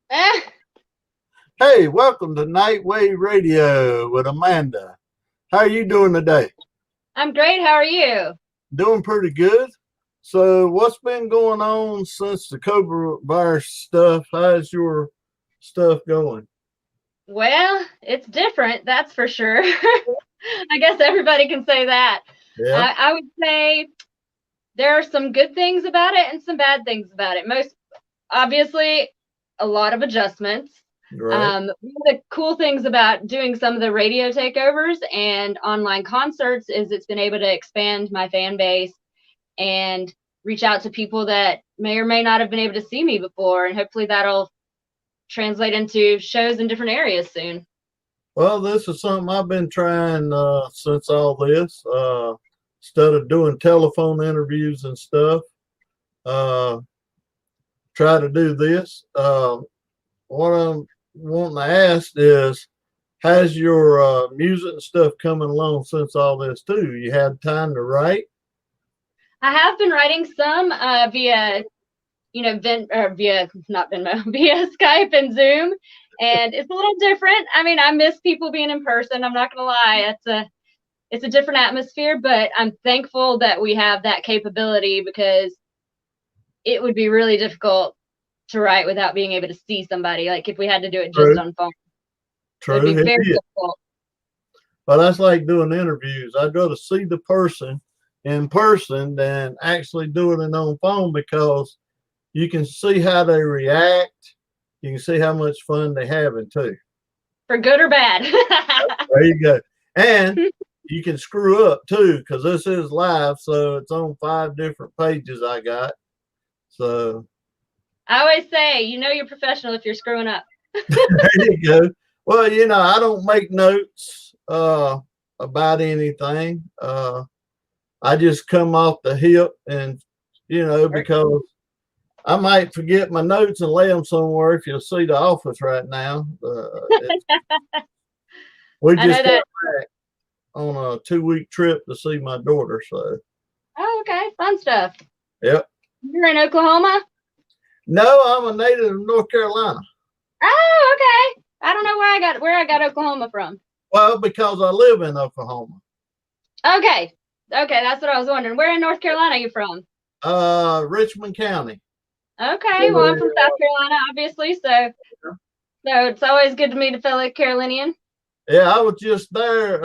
Eh, Hey, welcome to Nightwave Radio with Amanda. How are you doing today? I'm great. How are you? Doing pretty good. So, what's been going on since the coronavirus stuff? How's your stuff going? Well, it's different, that's for sure. I guess everybody can say that. Yeah, I would say there are some good things about it and some bad things about it. Most obviously, a lot of adjustments. right. One of the cool things about doing some of the radio takeovers and online concerts is it's been able to expand my fan base and reach out to people that may or may not have been able to see me before. And hopefully that'll translate into shows in different areas soon. Well, this is something I've been trying since all this. Instead of doing telephone interviews and stuff, uh, try to do this. What I'm wanting to ask is, how's your music and stuff coming along since all this too? You had time to write? I have been writing some via, via not Venmo, via Skype and Zoom, and it's a little different. I mean, I miss people being in person. I'm not gonna lie, it's a different atmosphere, but I'm thankful that we have that capability because it would be really difficult to write without being able to see somebody. Like if we had to do it just True, on phone, it would true, be it very is. difficult. But that's like doing interviews. I'd rather see the person in person than actually doing it on phone because you can see how they react. You can see how much fun they having too. For good or bad. There you go. And you can screw up too because this is live, so it's on 5 different pages I got. So I always say, you're professional if you're screwing up. there you go. Well, I don't make notes about anything. I just come off the hip and, because I might forget my notes and lay them somewhere if you'll see the office right now. We I know just got that. back on a 2-week trip to see my daughter. So, Oh, okay. Fun stuff. yep. You're in Oklahoma? No, I'm a native of North Carolina. Oh, okay. I don't know where I got Oklahoma from. Well, because I live in Oklahoma. Okay. Okay, that's what I was wondering. Where in North Carolina are you from? Richmond County. Okay, well I'm from South Carolina, obviously, so it's always good to meet a fellow Carolinian. Yeah, I was just there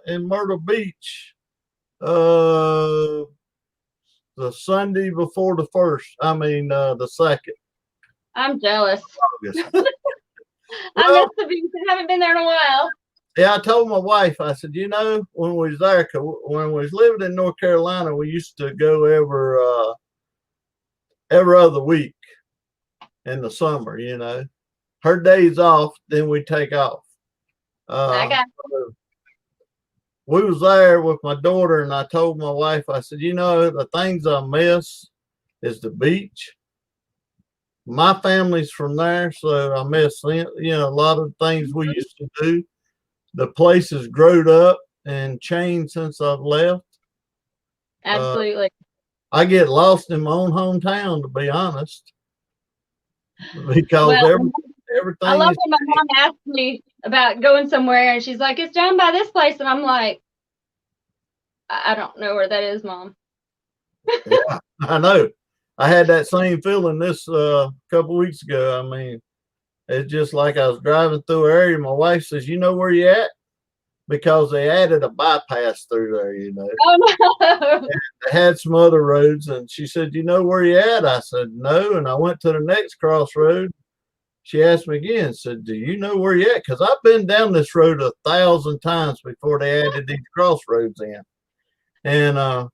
in Myrtle Beach uh, the Sunday before the first. I mean, the second I'm jealous. August. I miss Well, the beach. I haven't been there in a while. yeah, I told my wife, I said, when we was there, 'cause when we was living in North Carolina, we used to go every other week in the summer. Her days off, then we take off. I got So we was there with my daughter, and I told my wife, I said, the things I miss is the beach. My family's from there, so I miss them. A lot of things we used to do. The place has growed up and changed since I've left. Uh, absolutely. I get lost in my own hometown, to be honest, because Well, I everything love is. when my mom asks me about going somewhere and she's like, it's down by this place. And I'm like, I don't know where that is, Mom. Yeah, I know. I had that same feeling this couple weeks ago. I mean, it's just like I was driving through an area. My wife says, "You know where you at?" Because they added a bypass through there. Oh no. They had some other roads, and she said, "You know where you at?" I said, "No," and I went to the next crossroad. She asked me again, said, "Do you know where you at?" Because I've been down this road 1,000 times before they added these crossroads in. And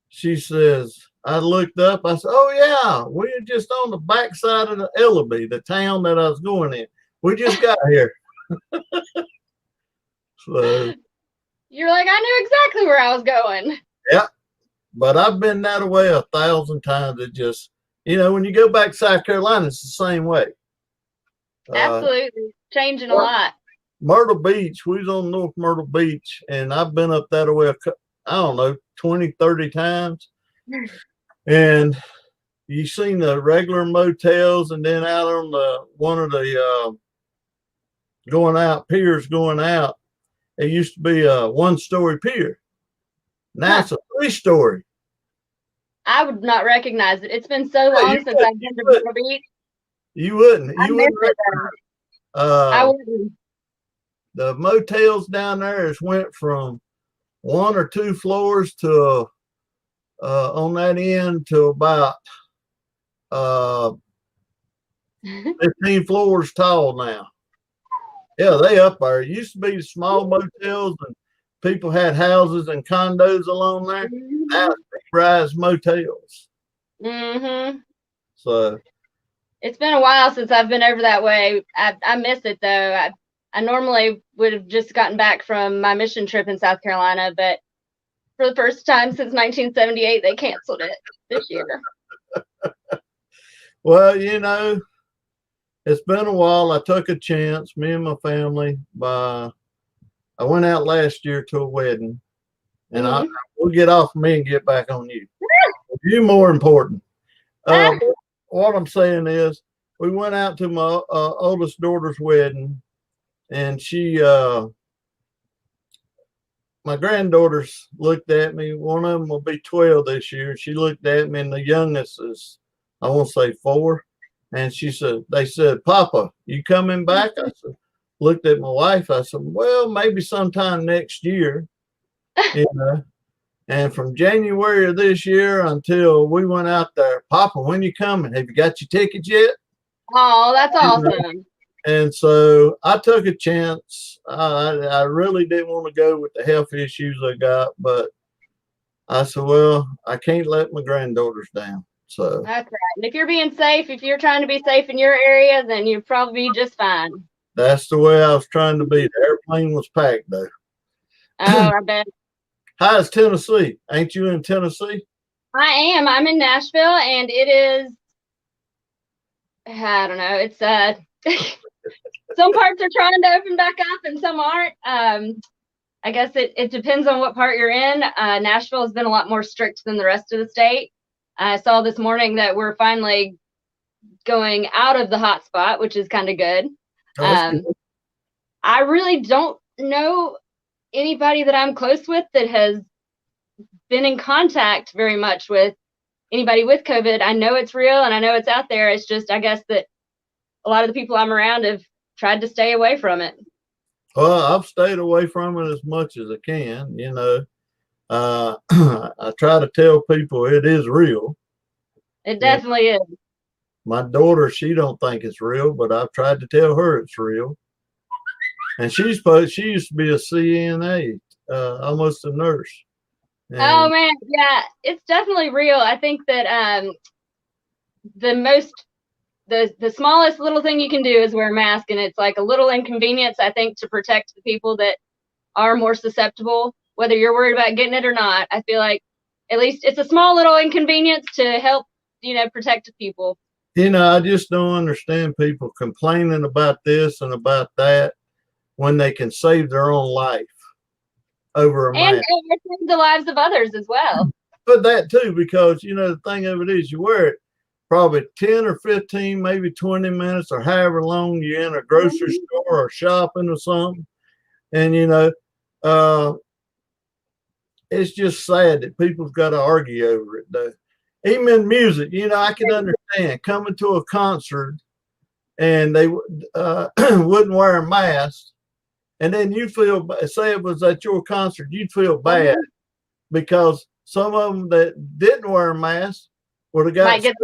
she says, I looked up. I said, "Oh yeah, we're just on the backside of the Ellaby, the town that I was going in. We just got here." So You're like, I knew exactly where I was going. yeah, but I've been that way 1,000 times. It just, when you go back to South Carolina, it's the same way. Uh, Absolutely. Changing a lot. Myrtle Beach, we was on North Myrtle Beach, and I've been up that way, I don't know, 20, 30 times. And you seen the regular motels, and then out on the one of the going out piers going out, it used to be a 1-story pier. Now Huh. it's a 3-story. I would not recognize it. It's been so long since I've been to Vero Beach. You wouldn't. I You miss wouldn't it though. I wouldn't. the motels down there has went from 1 or 2 floors to on that end to about 15 floors tall now. Yeah, they up there. It used to be small motels and people had houses and condos along there. Now it's big rise motels. Mm-hmm. So it's been a while since I've been over that way. I miss it though. I normally would have just gotten back from my mission trip in South Carolina, but for the first time since 1978, they canceled it this year. Well, it's been a while. I took a chance, me and my family. I went out last year to a wedding, and we'll get off me and get back on you. You more important. What I'm saying is, we went out to my oldest daughter's wedding, and my granddaughters looked at me. One of them will be 12 this year. She looked at me, and the youngest is, I want to say 4. And they said, Papa, you coming back? I said, looked at my wife. I said, well, maybe sometime next year, And from January of this year until we went out there, Papa, when you coming? Have you got your tickets yet? Oh, that's awesome. And so I took a chance. I really didn't want to go with the health issues I got, but I said, well, I can't let my granddaughters down. So that's right. And if you're being safe, if you're trying to be safe in your area, then you'll probably be just fine. That's the way I was trying to be. The airplane was packed, though. Oh, I bet. How's Tennessee? Ain't you in Tennessee? I am. I'm in Nashville, and it is, I don't know. It's some parts are trying to open back up and some aren't. I guess it depends on what part you're in. Nashville has been a lot more strict than the rest of the state. I saw this morning that we're finally going out of the hot spot, which is kind of good. I really don't know anybody that I'm close with that has been in contact very much with anybody with COVID. I know it's real and I know it's out there. It's just, I guess that a lot of the people I'm around have tried to stay away from it. Well, I've stayed away from it as much as I can. I try to tell people it is real. It definitely is. My daughter, she don't think it's real, but I've tried to tell her it's real. And she used to be a CNA, almost a nurse. And oh man, yeah, it's definitely real. I think that the smallest little thing you can do is wear a mask, and it's like a little inconvenience, I think, to protect the people that are more susceptible, whether you're worried about getting it or not. I feel like at least it's a small little inconvenience to help, protect people. I just don't understand people complaining about this and about that when they can save their own life over a mask. And the lives of others as well. But that too, because, the thing of it is you wear it probably 10 or 15, maybe 20 minutes or however long you're in a grocery store or shopping or something. And, it's just sad that people's got to argue over it, though. Even in music, I can understand coming to a concert and they wouldn't wear a mask. And then you feel, say it was at your concert, you'd feel bad because some of them that didn't wear a mask would have got sick.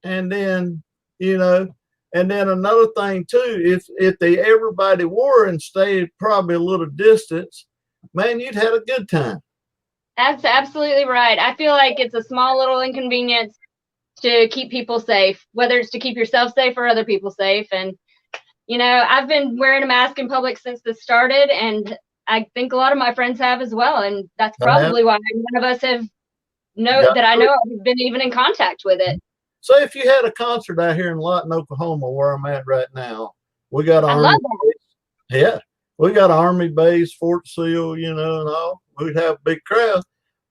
And then, and then another thing too, if everybody wore and stayed probably a little distance, man, you'd had a good time. That's absolutely right. I feel like it's a small little inconvenience to keep people safe, whether it's to keep yourself safe or other people safe. And, I've been wearing a mask in public since this started, and I think a lot of my friends have as well. And that's probably why none of us have that I know have been even in contact with it. So if you had a concert out here in Lawton, Oklahoma, where I'm at right now, we got an Army base. Yeah, we got an Army base, Fort Sill, and all. We'd have a big crowd.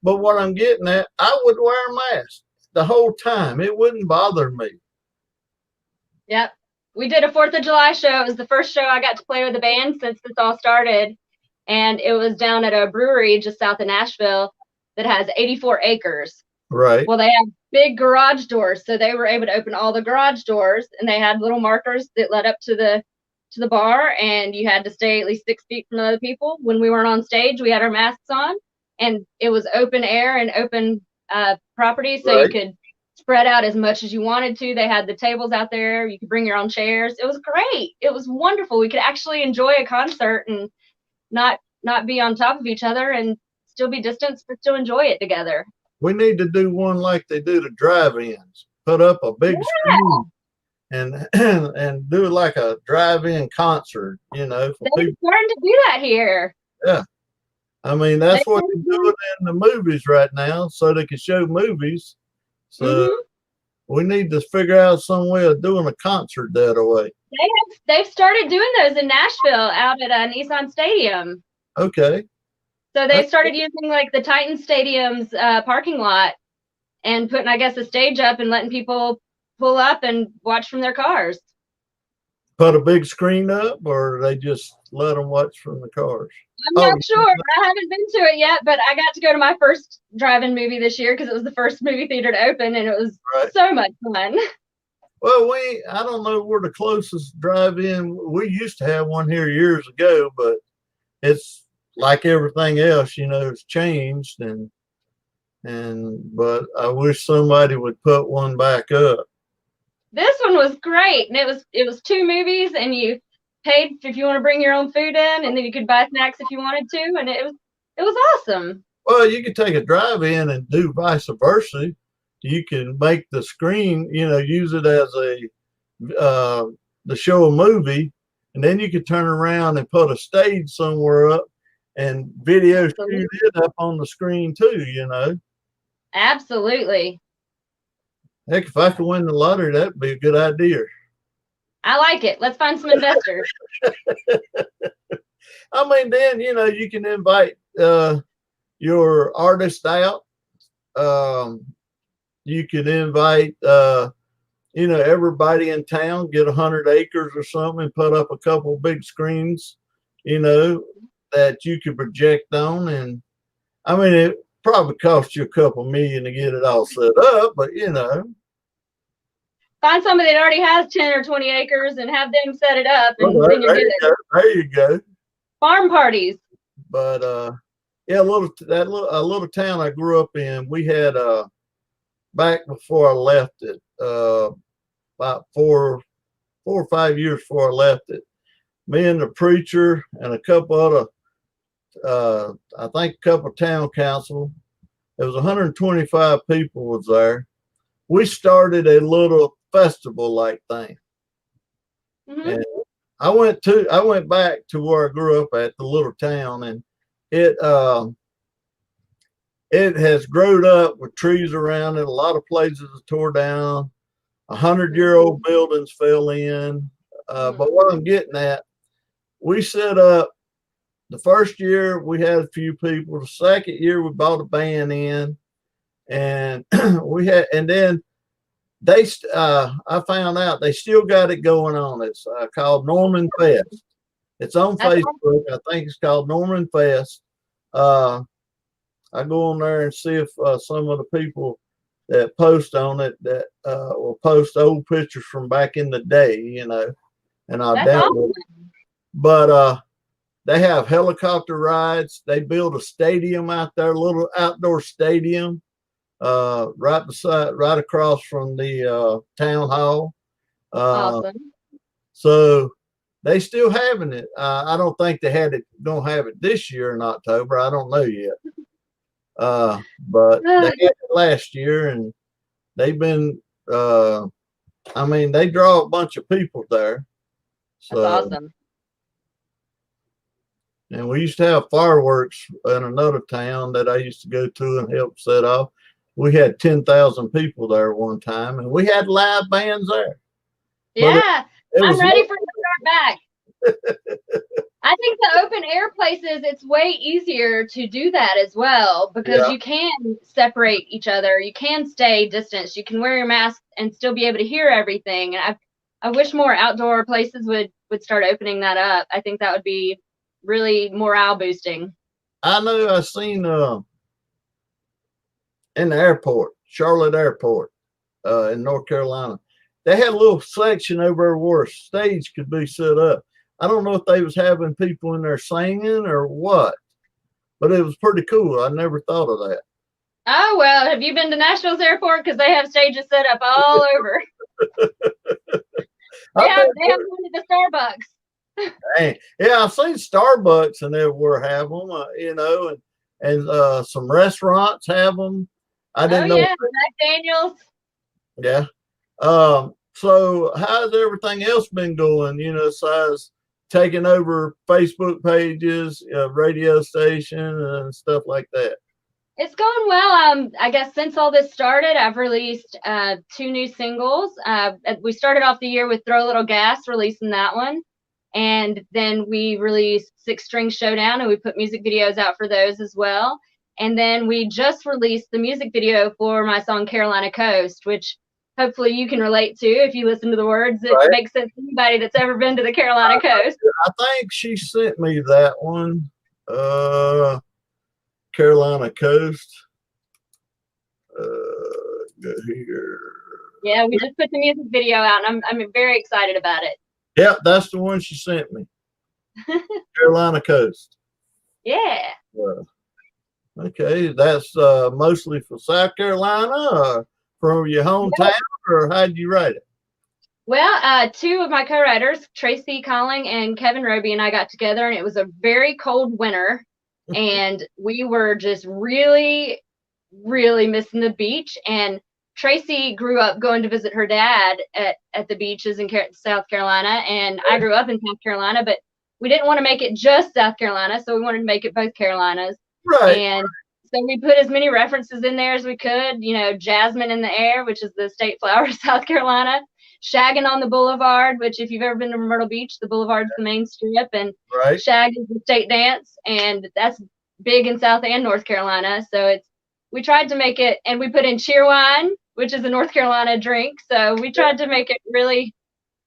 But what I'm getting at, I would wear a mask. the whole time. It wouldn't bother me. Yep. We did a 4th of July show. It was the first show I got to play with the band since this all started. And it was down at a brewery just south of Nashville that has 84 acres. Right. Well, they have big garage doors, so they were able to open all the garage doors, and they had little markers that led up to the bar, and you had to stay at least 6 feet from other people. When we weren't on stage, we had our masks on, and it was open air and open property, so you could spread out as much as you wanted to. They had the tables out there. You could bring your own chairs. It was great. It was wonderful. We could actually enjoy a concert and not be on top of each other and still be distanced, but still enjoy it together. We need to do one like they do the drive-ins. Put up a big screen and do like a drive-in concert, you know. For they're people. starting to do that here. Yeah. I mean, that's what they're doing in the movies right now, so they can show movies. So we need to figure out some way of doing a concert that way. They've started doing those in Nashville out at Nissan Stadium. Okay. So they started using like the Titan Stadium's parking lot and putting, I guess, a stage up and letting people pull up and watch from their cars. Put a big screen up, or they just let them watch from the cars? I'm not sure. I haven't been to it yet, but I got to go to my first drive-in movie this year because it was the first movie theater to open, and it was so much fun. Well, I don't know where the closest drive-in. We used to have one here years ago, but it's like everything else, you know, it's changed, but I wish somebody would put one back up. This one was great, and it was 2 movies, and you paid if you want to bring your own food in, and then you could buy snacks if you wanted to, and it was awesome. Well, you could take a drive-in and do vice versa. You can make the screen, you know, use it as to show a movie, and then you could turn around and put a stage somewhere up and video shoot it up on the screen too, you know. Absolutely. Heck, if I could win the lottery, that'd be a good idea. I like it. Let's find some investors. I mean, then, you know, you can invite your artist out. You can invite, you know, everybody in town, get 100 acres or something and put up a couple big screens, you know, that you could project on. And I mean, it probably cost you a couple million to get it all set up, but you know. Find somebody that already has 10 or 20 acres and have them set it up, and well, then you're good. There you go. Farm parties. But yeah, a little town I grew up in, we had back before I left it, about 4 or 5 years before I left it, me and the preacher and a couple other I think a couple of town council, there was 125 people was there. We started a little festival like thing. And I went back to where I grew up at, the little town, and it has grown up with trees around it. A lot of places are tore down. 100-year-old buildings fell in. But what I'm getting at, we set up. The first year we had a few people. The second year we brought a band in, and then I found out they still got it going on. It's called Norman Fest. It's on Facebook. I think it's called Norman Fest. I go on there and see if some of the people that post on it that will post old pictures from back in the day, you know, and I'll download it. But they have helicopter rides. They build a stadium out there, a little outdoor stadium, right across from the town hall. Awesome. So they still having it. I don't think don't have it this year in October. I don't know yet. But they had it last year, and they've been. I mean, they draw a bunch of people there. So, that's awesome. And we used to have fireworks in another town that I used to go to and help set off. We had 10,000 people there one time, and we had live bands there. Yeah, I'm ready for it to start back. I think the open air places, it's way easier to do that as well because Yeah, you can separate each other. You can stay distance. You can wear your mask and still be able to hear everything. And I wish more outdoor places would start opening that up. I think that would be really morale boosting. I know. I seen in the airport, Charlotte Airport, in North Carolina, they had a little section over there where a stage could be set up. I don't know if they was having people in there singing or what, but it was pretty cool. I never thought of that. Oh, well, have you been to Nashville's airport? Because they have stages set up all over. They I have bet. they have one at the Starbucks. Dang. Yeah, I've seen Starbucks and everywhere have them, and some restaurants have them. I Oh didn't know. yeah, Jack Daniels. Yeah. So how's everything else been going? Besides taking over Facebook pages, radio station, and stuff like that. It's going well. I guess since all this started, I've released 2 new singles. We started off the year with "Throw a Little Gas," releasing that one, and then we released "Six String Showdown," and we put music videos out for those as well. And then we just released the music video for my song "Carolina Coast," which hopefully you can relate to if you listen to the words. It Right. makes sense to anybody that's ever been to the Carolina Coast. I think she sent me that one. Carolina Coast. Go here. Yeah, we just put the music video out, and I'm very excited about it. Yep, that's the one she sent me. Carolina Coast. Yeah. Okay, that's mostly for South Carolina, or from your hometown, or how did you write it? Well, 2 of my co-writers, Tracy Colling and Kevin Roby, and I got together, and it was a very cold winter, and we were just really, really missing the beach. And Tracy grew up going to visit her dad at the beaches in South Carolina, and I grew up in South Carolina, but we didn't want to make it just South Carolina, so we wanted to make it both Carolinas. Right. And so we put as many references in there as we could. Jasmine in the air, which is the state flower of South Carolina. Shagging on the boulevard, which if you've ever been to Myrtle Beach, the boulevard's the main strip, and Right. shag is the state dance, and that's big in South and North Carolina. So we tried to make it, and we put in cheerwine, which is a North Carolina drink. So we tried to make it really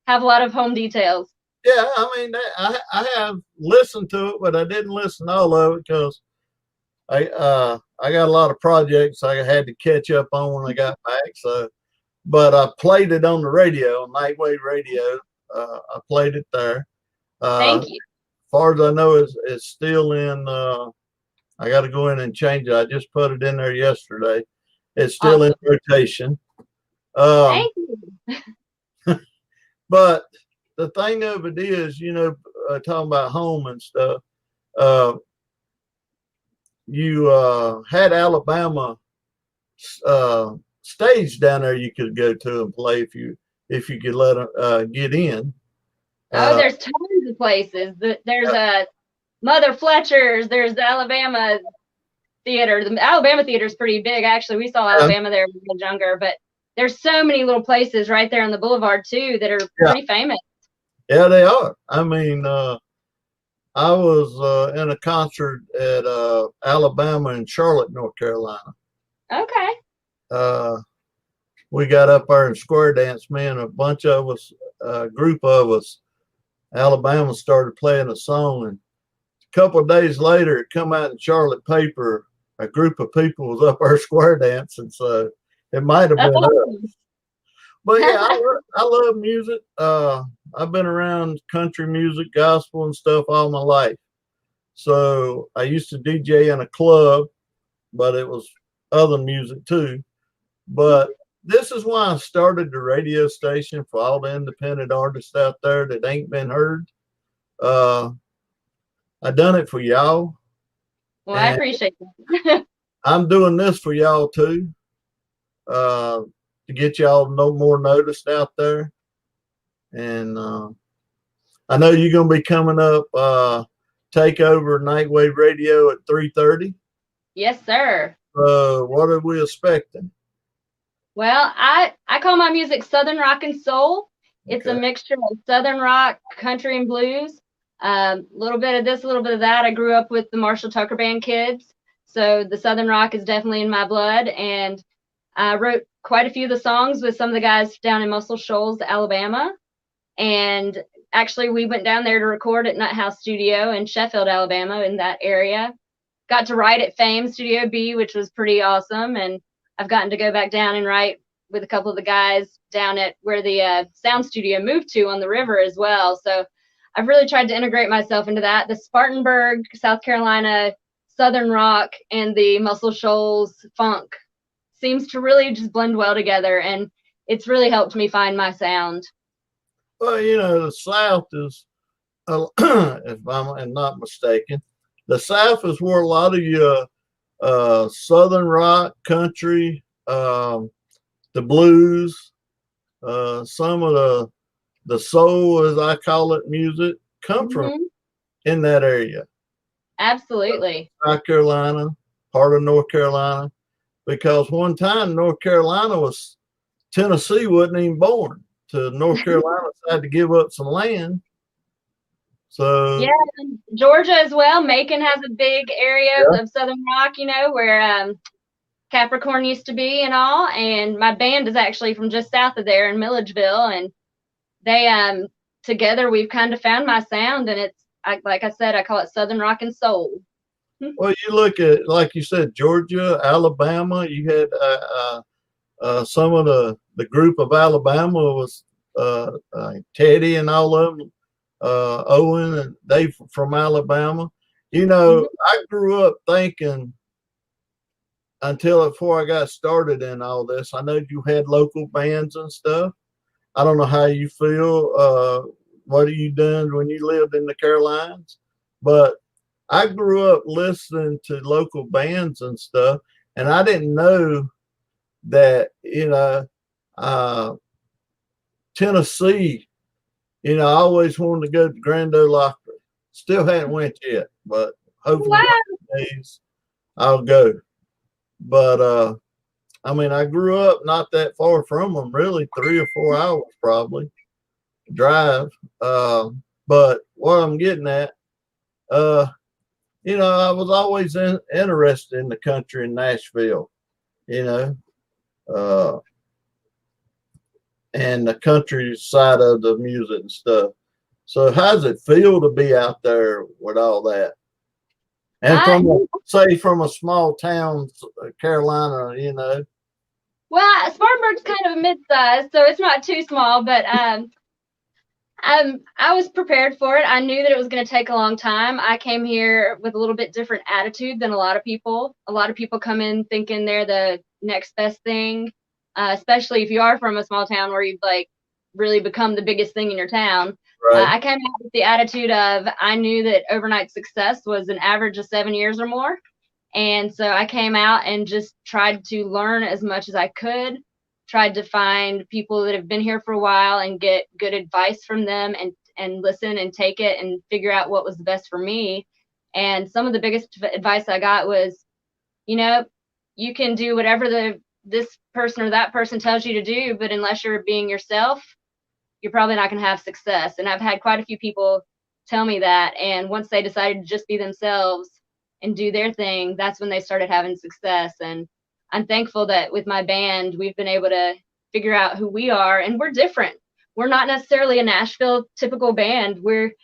have a lot of home details. Yeah, I mean, I have listened to it, but I didn't listen to all of it because I got a lot of projects I had to catch up on when I got back. So, but I played it on the radio, Nightwave Radio. I played it there. Thank you. As far as I know, it's still in. I got to go in and change it. I just put it in there yesterday. It's still Awesome. in rotation. Thank you. But the thing of it is, talking about home and stuff, you had Alabama stage down there you could go to and play if you could let them get in. There's tons of places. There's a Mother Fletcher's. There's the Alabama Theater. The Alabama Theater is pretty big, actually. We saw Alabama there when we were younger, but there's so many little places right there on the boulevard too that are pretty famous. Yeah, they are. I mean, I was in a concert at Alabama in Charlotte, North Carolina. Okay. We got up there and square danced, man. A bunch of us, a group of us, Alabama started playing a song, and a couple of days later, it come out in the Charlotte paper. A group of people was up there square dancing, so it might have been us. But yeah, I love music. I've been around country music, gospel, and stuff all my life. So I used to DJ in a club, but it was other music too. But this is why I started the radio station for all the independent artists out there that ain't been heard. I done it for y'all. Well, I appreciate that. I'm doing this for y'all too. To get y'all no more noticed out there. And I know you're going to be coming up, take over Nightwave Radio at 3:30. Yes, sir. What are we expecting? Well, I call my music Southern rock and soul. It's a mixture of Southern rock, country, and blues. A little bit of this, a little bit of that. I grew up with the Marshall Tucker Band kids, so the Southern rock is definitely in my blood. And I wrote quite a few of the songs with some of the guys down in Muscle Shoals, Alabama. And actually, we went down there to record at Nut House Studio in Sheffield, Alabama, in that area. Got to write at Fame Studio B, which was pretty awesome. And I've gotten to go back down and write with a couple of the guys down at where the sound studio moved to on the river as well. So I've really tried to integrate myself into that. The Spartanburg, South Carolina, Southern rock, and the Muscle Shoals funk seems to really just blend well together. And it's really helped me find my sound. Well, the South is, if I'm not mistaken, the South is where a lot of your Southern rock, country, the blues, some of the soul, as I call it, music come from in that area. Absolutely. South Carolina, part of North Carolina, because one time North Carolina was, Tennessee wasn't even born. To North Carolina had to give up some land. So yeah, Georgia as well. Macon has a big area of Southern rock, where Capricorn used to be and all. And my band is actually from just south of there in Milledgeville, and they together we've kind of found my sound, and it's like I said, I call it Southern rock and soul. Well, you look at, like you said, Georgia, Alabama. You had some of the group of Alabama was Teddy and all of them, Owen, and they from Alabama. I grew up thinking, before I got started in all this, I know you had local bands and stuff. I don't know how you feel. What are you doing when you lived in the Carolinas? But I grew up listening to local bands and stuff, and I didn't know that, Tennessee, I always wanted to go to Grand Ole Opry. Still hadn't went yet, but hopefully one of these days I'll go. But I grew up not that far from them, really 3 or 4 hours probably drive. But what I'm getting at, I was always interested in the country in Nashville, and the country side of the music and stuff. So how does it feel to be out there with all that? And from a small town, Carolina, Well, Spartanburg's kind of a mid-size, so it's not too small, but I was prepared for it. I knew that it was going to take a long time. I came here with a little bit different attitude than a lot of people. A lot of people come in thinking they're the next best thing, especially if you are from a small town where you've really become the biggest thing in your town. Right. I came out with the attitude of, I knew that overnight success was an average of 7 years or more. And so I came out and just tried to learn as much as I could, tried to find people that have been here for a while and get good advice from them and listen and take it and figure out what was the best for me. And some of the biggest advice I got was, you can do whatever this person or that person tells you to do, but unless you're being yourself, you're probably not going to have success. And I've had quite a few people tell me that. And once they decided to just be themselves and do their thing, that's when they started having success. And I'm thankful that with my band, we've been able to figure out who we are, and we're different. We're not necessarily a Nashville typical band. We're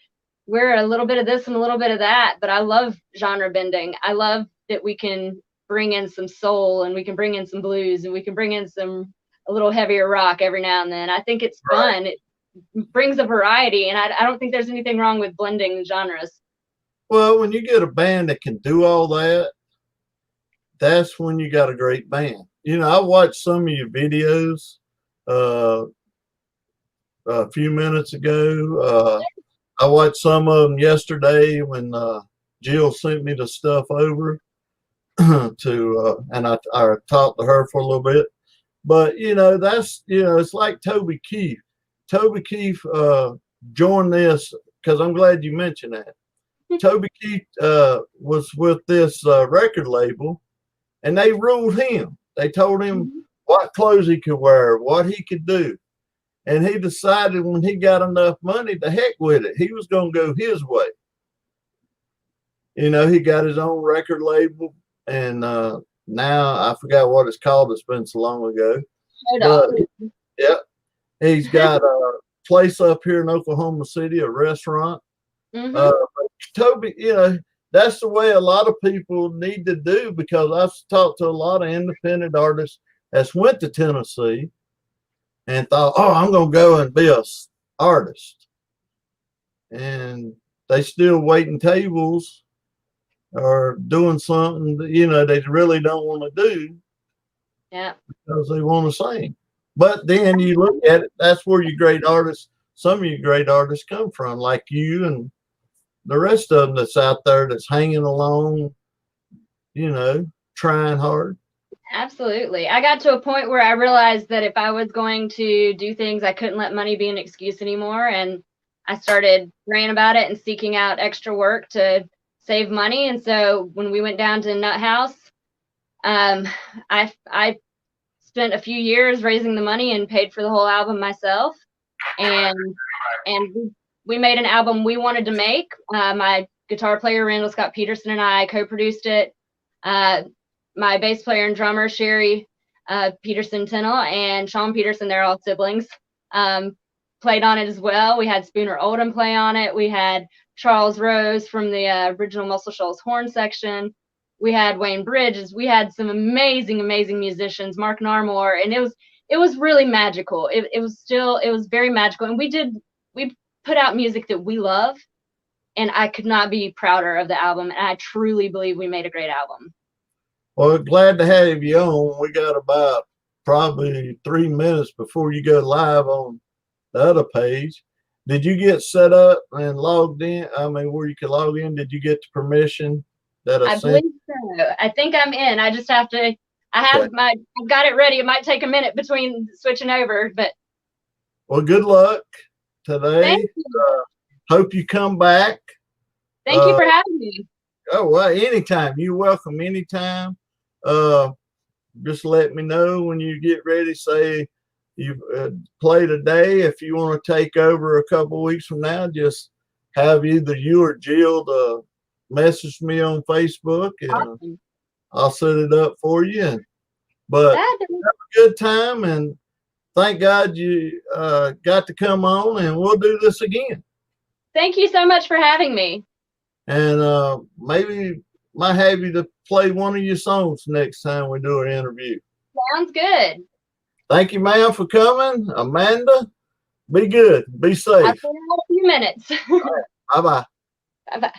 a little bit of this and a little bit of that, but I love genre bending. I love that we can bring in some soul, and we can bring in some blues, and we can bring in a little heavier rock every now and then. I think it's fun. It brings a variety, and I don't think there's anything wrong with blending genres. Well, when you get a band that can do all that, that's when you got a great band. I watched some of your videos a few minutes ago. I watched some of them yesterday when Jill sent me the stuff over and I talked to her for a little bit. But that's it's like Toby Keith. Toby Keith joined this, because I'm glad you mentioned that. Toby Keith was with this record label, and they ruled him. They told him what clothes he could wear, what he could do. And he decided when he got enough money, to heck with it. He was going to go his way. You know, he got his own record label, and now I forgot what it's called. It's been so long ago. But yeah, he's got a place up here in Oklahoma City, a restaurant. Toby, you know, that's the way a lot of people need to do, because I've talked to a lot of independent artists that's went to Tennessee and thought, oh, I'm going to go and be an artist. And they still waiting tables or doing something that, you know, they really don't want to do. Yeah. Because they want to sing. But then you look at it, that's where your great artists, some of your great artists come from, like you and the rest of them that's out there that's hanging along, you know, trying hard. Absolutely. I got to a point where I realized that if I was going to do things, I couldn't let money be an excuse anymore. And I started praying about it and seeking out extra work to save money. And so when we went down to Nut House, I spent a few years raising the money and paid for the whole album myself. And we made an album we wanted to make. My guitar player, Randall Scott Peterson, and I co-produced it. My bass player and drummer, Sherry Peterson Tennell, and Sean Peterson, they're all siblings, played on it as well. We had Spooner Oldham play on it. We had Charles Rose from the original Muscle Shoals horn section. We had Wayne Bridges. We had some amazing, amazing musicians, Mark Narmore, and it was really magical. It was very magical. And we put out music that we love, and I could not be prouder of the album. And I truly believe we made a great album. Well, glad to have you on. We got about probably 3 minutes before you go live on the other page. Did you get set up and logged in? I mean, where you could log in? Did you get the permission that I believe so. I think I'm in. I just have to. I've got it ready. It might take a minute between switching over, but. Well, good luck today. Thank you. Hope you come back. Thank you for having me. Oh, well, anytime. You're welcome anytime. Just let me know when you get ready. Say you've played a day. If you want to take over a couple of weeks from now, just have either you or Jill to message me on Facebook, and awesome. I'll set it up for you. But have a good time, and thank God you got to come on, and we'll do this again. Thank you so much for having me. And maybe might have you to play one of your songs next time we do an interview. Sounds good. Thank you, ma'am, for coming. Amanda, be good. Be safe. I'll see you in a few minutes. Bye-bye. Bye-bye.